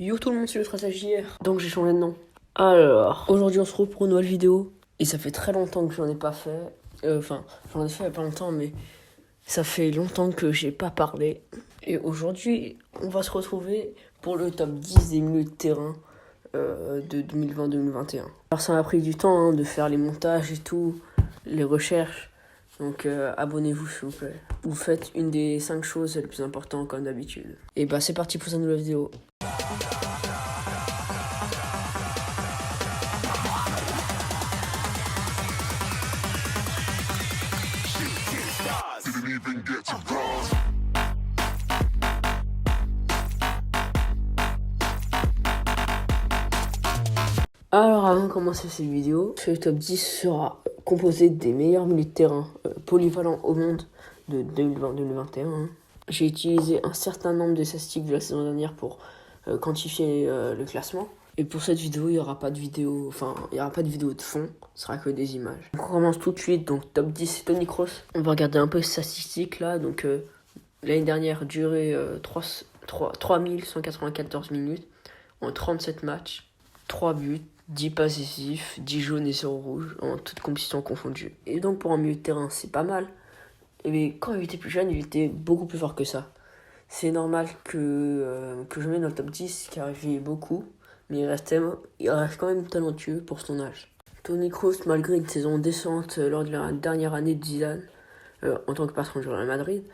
Yo tout le monde, c'est le Traçage hier. Donc j'ai changé de nom. Alors, aujourd'hui on se retrouve pour une nouvelle vidéo. Et ça fait très longtemps que j'en ai pas fait. Enfin, j'en ai fait il y a pas longtemps, mais ça fait longtemps que j'ai pas parlé. Et aujourd'hui, on va se retrouver pour le top 10 des milieux de terrain de 2020-2021. Alors ça m'a pris du temps de faire les montages et tout, les recherches. Donc abonnez-vous s'il vous plaît. Vous faites une des 5 choses les plus importantes comme d'habitude. Et bah c'est parti pour cette nouvelle vidéo. Alors avant de commencer cette vidéo, ce top 10 sera composé des meilleurs milieux de terrain polyvalents au monde de 2020-2021. J'ai utilisé un certain nombre de statistiques de la saison dernière pour quantifier le classement. Et pour cette vidéo, il n'y aura pas de vidéo, de fond, ce sera que des images. Donc on commence tout de suite, donc top 10 c'est Toni Kroos. On va regarder un peu les statistiques là, donc l'année dernière durée 3194 minutes en 37 matchs, 3 buts, 10 passes décisives, 10 jaunes et 0 rouges en toute compétition confondue. Et donc pour un milieu de terrain, c'est pas mal. Mais quand il était plus jeune, il était beaucoup plus fort que ça. C'est normal que je mette dans le top 10 car il vieillit beaucoup, mais il reste quand même talentueux pour son âge. Toni Kroos, malgré une saison décente lors de la dernière année de Zidane, en tant que patron du Real Madrid,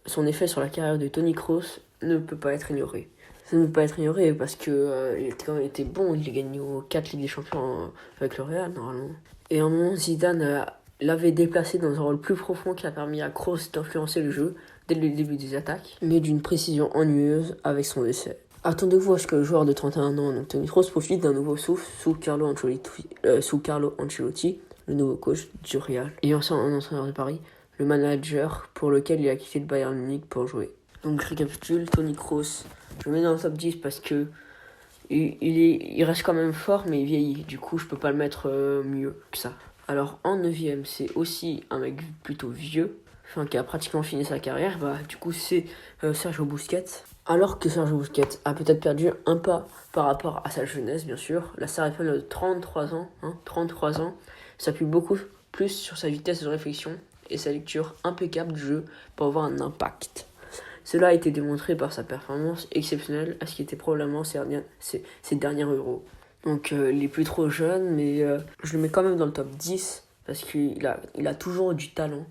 son effet sur la carrière de Toni Kroos ne peut pas être ignoré. Ça ne peut pas être ignoré parce que il a quand même été bon, il a gagné 4 Ligues des Champions avec le Real normalement. Et à un moment, Zidane l'avait déplacé dans un rôle plus profond qui a permis à Kroos d'influencer le jeu dès le début des attaques, mais d'une précision ennuyeuse avec son essai. Attendez-vous à ce que le joueur de 31 ans, donc Toni Kroos, profite d'un nouveau souffle sous Carlo Ancelotti, le nouveau coach du Real, et un entraîneur de Paris, le manager pour lequel il a quitté le Bayern Munich pour jouer. Donc je récapitule, Toni Kroos, je le mets dans le top 10 parce que il reste quand même fort, mais il vieillit. Du coup, je peux pas le mettre mieux que ça. Alors, en 9ème, c'est aussi un mec plutôt vieux, qui a pratiquement fini sa carrière. Du coup, c'est Sergio Busquets. Alors que Sergio Busquets a peut-être perdu un pas par rapport à sa jeunesse, bien sûr. La star de 33 ans, 33 ans, s'appuie beaucoup plus sur sa vitesse de réflexion et sa lecture impeccable du jeu pour avoir un impact. Cela a été démontré par sa performance exceptionnelle à ce qui était probablement ses derniers Euros. Donc il est plus trop jeune, mais je le mets quand même dans le top 10 parce qu'il a toujours du talent.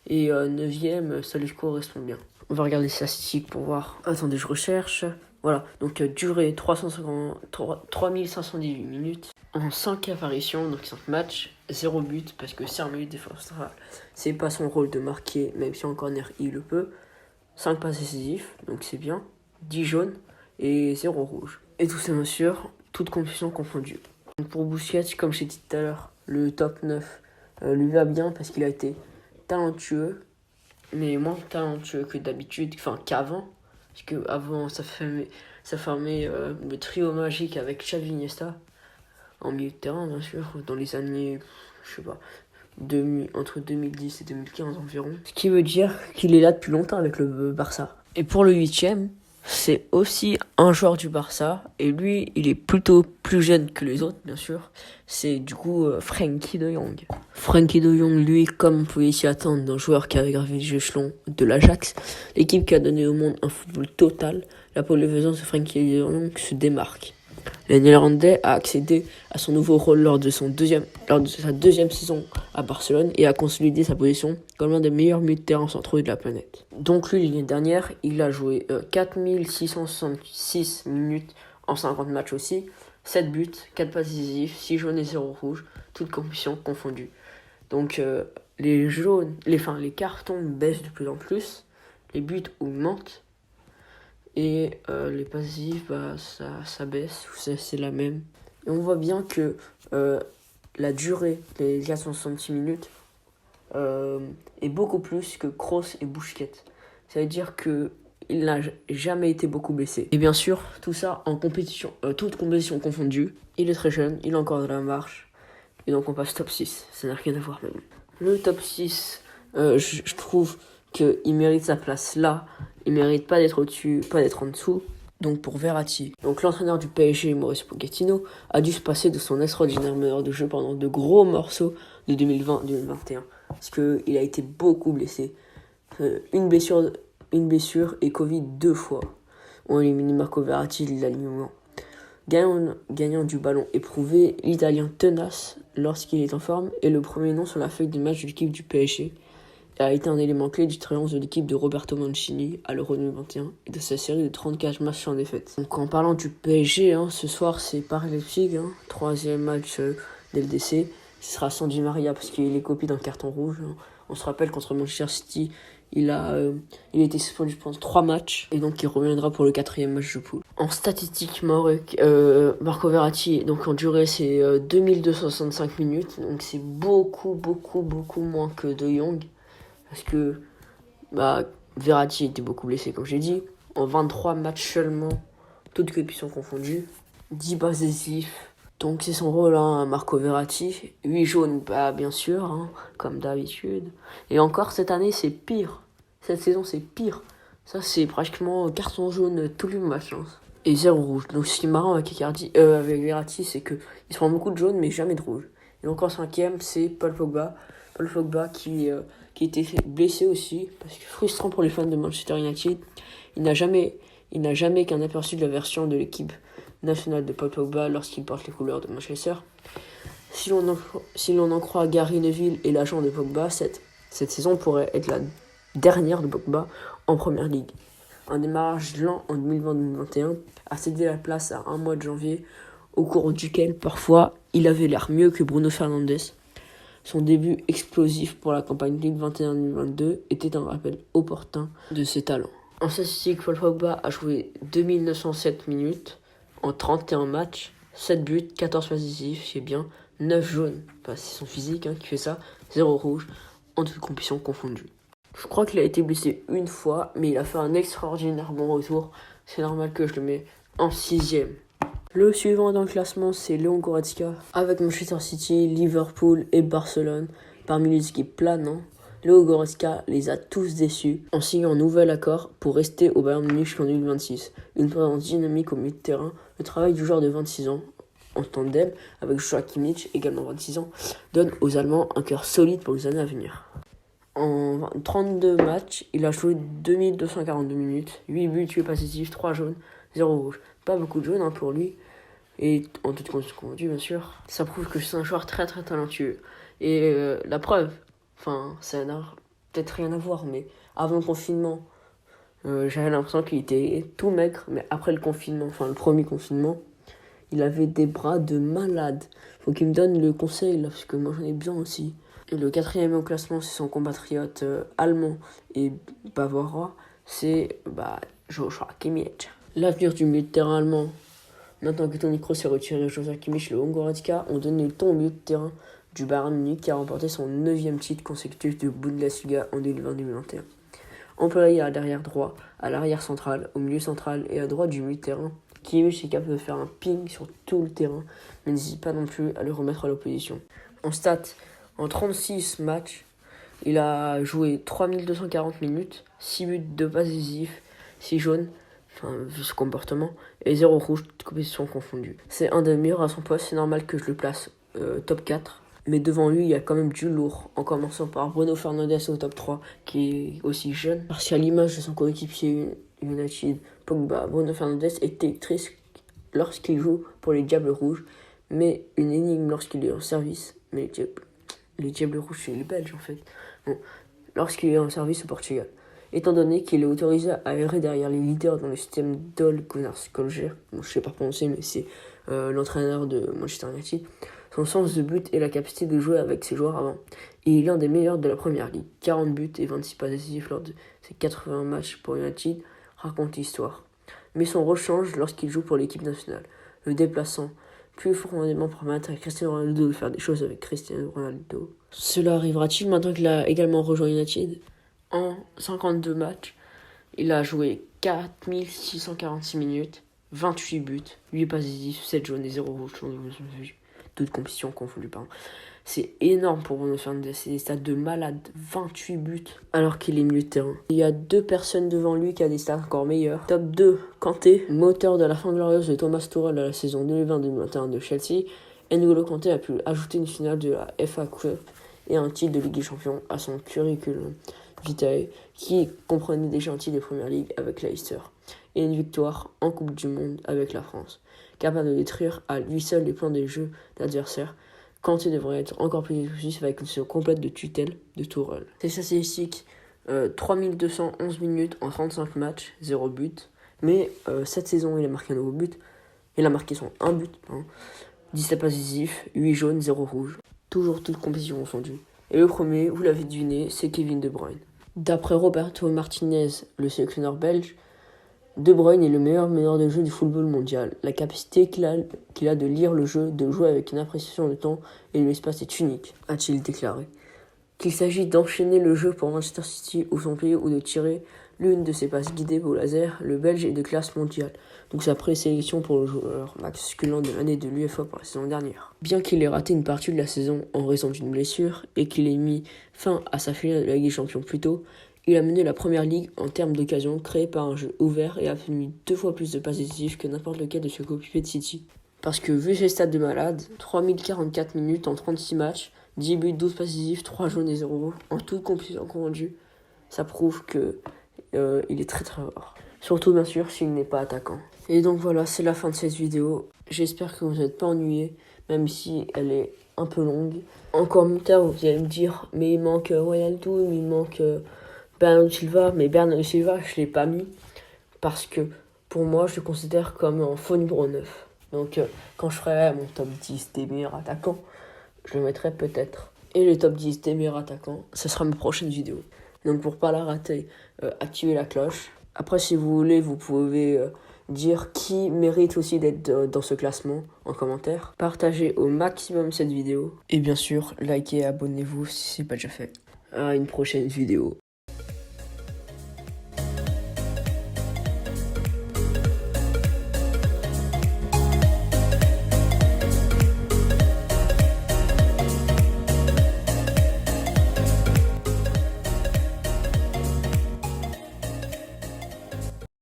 Et 9ème, ça lui correspond bien. On va regarder les statistiques pour voir. Attendez, je recherche. Voilà, donc durée 3518 minutes en 5 apparitions, donc 5 matchs, 0 but parce que c'est un milieu défensif. C'est pas son rôle de marquer, même si en corner il le peut. 5 passes décisives, donc c'est bien, 10 jaunes et 0 rouge. Et tout ça, bien sûr, toute compétition confondue. Donc pour Busquets, comme j'ai dit tout à l'heure, le top 9 lui va bien parce qu'il a été talentueux, mais moins talentueux que d'habitude, qu'avant. Parce qu'avant, ça formait le trio magique avec Xavi Iniesta, en milieu de terrain, bien sûr, dans les années, je sais pas, entre 2010 et 2015 environ. Ce qui veut dire qu'il est là depuis longtemps avec le Barça. Et pour le 8ème, c'est aussi un joueur du Barça. Et lui, il est plutôt plus jeune que les autres, bien sûr. C'est du coup Frenkie de Jong. Frenkie de Jong, lui, comme on pouvait s'y attendre d'un joueur qui avait gravé les échelons de l'Ajax, l'équipe qui a donné au monde un football total, la polyvalence de Frenkie de Jong se démarque. Le Néerlandais a accédé à son nouveau rôle lors de sa deuxième saison à Barcelone et a consolidé sa position comme l'un des meilleurs milieux de terrain centraux de la planète. Donc lui, l'année dernière, il a joué 4666 minutes en 50 matchs aussi, 7 buts, 4 passes décisives, 6 jaunes et 0 rouges, toutes compétitions confondues. Donc les cartons baissent de plus en plus, les buts augmentent. Et les passifs, ça baisse, c'est la même. Et on voit bien que la durée, les 466 minutes, est beaucoup plus que Kroos et Busquets. Ça veut dire qu'il n'a jamais été beaucoup blessé. Et bien sûr, tout ça en compétition, toute compétition confondue. Il est très jeune, il a encore de la marche. Et donc on passe top 6, ça n'a rien à voir même. Le top 6, je trouve qu'il mérite sa place là. Il mérite pas d'être au-dessus, pas d'être en dessous. donc pour Verratti. Donc l'entraîneur du PSG, Mauricio Pochettino, a dû se passer de son extraordinaire meneur de jeu pendant de gros morceaux de 2020-2021. Parce qu'il a été beaucoup blessé. Une blessure et Covid 2 fois ont éliminé Marco Verratti de l'alignement. Gagnant du ballon éprouvé, l'Italien tenace lorsqu'il est en forme est le premier nom sur la feuille de match de l'équipe du PSG et a été un élément clé du triomphe de l'équipe de Roberto Mancini à l'Euro 2021 et de sa série de 34 matchs sans défaite. Donc en parlant du PSG, ce soir c'est Paris-Leipzig, troisième match d'LDC. Ce sera sans Di Maria parce qu'il est copié d'un carton rouge. On se rappelle contre Manchester City, il a été suspendu pendant 3 matchs et donc il reviendra pour le 4e match de poule. En statistique, Marco Verratti, donc en durée, c'est 2265 minutes, donc c'est beaucoup moins que De Jong parce que Verratti était beaucoup blessé, comme j'ai dit. En 23 matchs seulement, toutes compétitions confondues, 10 passes décisives. Donc c'est son rôle, Marco Verratti. 8 jaunes, bien sûr, comme d'habitude. Et encore cette année, c'est pire. Cette saison, c'est pire. Ça, c'est pratiquement carton jaune tous les matchs. Et 0 rouge. Donc ce qui est marrant avec Verratti, c'est qu'il se prend beaucoup de jaunes, mais jamais de rouge. Et encore 5e, c'est Paul Pogba. Paul Pogba qui était blessé aussi. Parce que frustrant pour les fans de Manchester United. Il n'a jamais qu'un aperçu de la version de l'équipe nationale de Paul Pogba lorsqu'il porte les couleurs de Manchester. Si l'on en croit Gary Neville et l'agent de Pogba, cette saison pourrait être la dernière de Pogba en première ligue. Un démarrage lent en 2020-2021 a cédé la place à un mois de janvier, au cours duquel parfois il avait l'air mieux que Bruno Fernandes. Son début explosif pour la campagne Ligue 21-2022 était un rappel opportun de ses talents. En statistique, Paul Pogba a joué 2907 minutes en 31 matchs, 7 buts, 14 passes décisives, c'est bien, 9 jaunes, c'est son physique qui fait ça, 0 rouge, en toutes compétitions confondues. Je crois qu'il a été blessé une fois, mais il a fait un extraordinaire bon retour, c'est normal que je le mets en 6e. Le suivant dans le classement, c'est Leon Goretzka, avec Manchester City, Liverpool et Barcelone, parmi les équipes planant. Leon Goretzka les a tous déçus en signant un nouvel accord pour rester au Bayern Munich jusqu'en 2026. Une présence dynamique au milieu de terrain, le travail du joueur de 26 ans en tandem avec Joshua Kimmich, également 26 ans, donne aux Allemands un cœur solide pour les années à venir. En 32 matchs, il a joué 2242 minutes, 8 buts, 8 passes décisives, 3 jaunes, 0 rouge. Pas beaucoup de jaunes pour lui, et en toute condition, bien sûr. Ça prouve que c'est un joueur très talentueux. Et la preuve, ça n'a peut-être rien à voir, mais avant le confinement, j'avais l'impression qu'il était tout maigre, mais après le confinement, le premier confinement, il avait des bras de malade. Faut qu'il me donne le conseil, là, parce que moi j'en ai besoin aussi. Et le 4e au classement, c'est son compatriote allemand et bavarois, c'est Joshua Kimmich. L'avenir du milieu de terrain allemand, maintenant que Toni Kroos s'est retiré, Joshua Kimmich et Leon Goretzka ont donné le ton au milieu de terrain du Bayern Munich qui a remporté son 9e titre consécutif de Bundesliga en 2020-2021. Employé à l'arrière droit, à l'arrière central, au milieu central et à droite du milieu de terrain, Kimmich est capable de faire un ping sur tout le terrain, mais n'hésite pas non plus à le remettre à l'opposition. En stats, en 36 matchs, il a joué 3240 minutes, 6 buts, 2 passes décisives, 6 jaunes, vu ce comportement, et 0 rouge, toutes compétitions confondues. C'est un des meilleurs à son poste, c'est normal que je le place top 4. Mais devant lui, il y a quand même du lourd, en commençant par Bruno Fernandes au top 3, qui est aussi jeune. Parce qu'à l'image de son coéquipier United, Pogba, Bruno Fernandes était triste lorsqu'il joue pour les Diables Rouges, mais une énigme lorsqu'il est en service. Mais les Diables Rouges, c'est les Belges en fait. Bon, lorsqu'il est en service au Portugal. Étant donné qu'il est autorisé à errer derrière les leaders dans le système d'Ole Gunnar Solskjaer, je ne sais pas prononcer, mais c'est l'entraîneur de Manchester United, son sens de but et la capacité de jouer avec ses joueurs avant. Et il est l'un des meilleurs de la première ligue. 40 buts et 26 passes décisives lors de ses 80 matchs pour United racontent l'histoire. Mais son rôle change lorsqu'il joue pour l'équipe nationale, le déplaçant plus profondément pour permettre à Cristiano Ronaldo de faire des choses avec Cristiano Ronaldo. Cela arrivera-t-il maintenant qu'il a également rejoint United ? En 52 matchs, il a joué 4646 minutes, 28 buts, 8 passes décisives, 7 jaunes et 0 rouge. Toutes compétitions confondues, C'est énorme pour Bruno Fernandes, c'est des stats de malade, 28 buts alors qu'il est milieu de terrain. Il y a 2 personnes devant lui qui a des stats encore meilleures. Top 2, Kanté, moteur de la fin glorieuse de Thomas Tuchel à la saison 2020-2021 de Chelsea. N'Golo Kanté a pu ajouter une finale de la FA Cup et un titre de Ligue des Champions à son curriculum vitae qui comprenait déjà un titre de Première Ligue avec Leicester et une victoire en Coupe du Monde avec la France. Capable de détruire à lui seul les plans des jeux d'adversaires, Kanté devrait être encore plus exclusif avec une saison complète de tutelle de Tuchel. Ses statistiques, 3211 minutes en 35 matchs, 0 but. Mais cette saison, il a marqué un nouveau but. Il a marqué son 1 but. 17 passes décisifs, 8 jaunes, 0 rouge. Toujours toute compétition confondue. Et le premier, vous l'avez deviné, c'est Kevin De Bruyne. D'après Roberto Martinez, le sélectionneur belge, De Bruyne est le meilleur meneur de jeu du football mondial. La capacité qu'il a de lire le jeu, de jouer avec une appréciation de temps et de l'espace est unique, a-t-il déclaré. Qu'il s'agit d'enchaîner le jeu pour Manchester City ou son pays ou de tirer l'une de ses passes guidées au laser, le Belge est de classe mondiale. Donc sa présélection pour le joueur masculin de l'année de l'UEFA pour la saison dernière. Bien qu'il ait raté une partie de la saison en raison d'une blessure et qu'il ait mis fin à sa finale de la Ligue des Champions plus tôt, il a mené la première ligue en termes d'occasions créées par un jeu ouvert et a obtenu 2 fois plus de passes décisives que n'importe lequel de ses coéquipiers de City. Parce que vu ses stats de malade, 3044 minutes en 36 matchs, 10 buts, 12 passes décisives, 3 jaunes et 0 rouge, en toute compétition confondue, ça prouve que il est très très fort. Surtout bien sûr s'il n'est pas attaquant. Et donc voilà, c'est la fin de cette vidéo. J'espère que vous n'êtes pas ennuyés, même si elle est un peu longue. En commentaire, vous allez me dire, mais il manque Wijnaldum, il manque Bernardo Silva, mais Bernardo Silva, je ne l'ai pas mis parce que pour moi, je le considère comme un faux numéro 9. Donc, quand je ferai mon top 10 des meilleurs attaquants, je le mettrai peut-être. Et le top 10 des meilleurs attaquants, ce sera ma prochaine vidéo. Donc, pour ne pas la rater, activez la cloche. Après, si vous voulez, vous pouvez dire qui mérite aussi d'être dans ce classement en commentaire. Partagez au maximum cette vidéo. Et bien sûr, likez et abonnez-vous si ce n'est pas déjà fait. À une prochaine vidéo.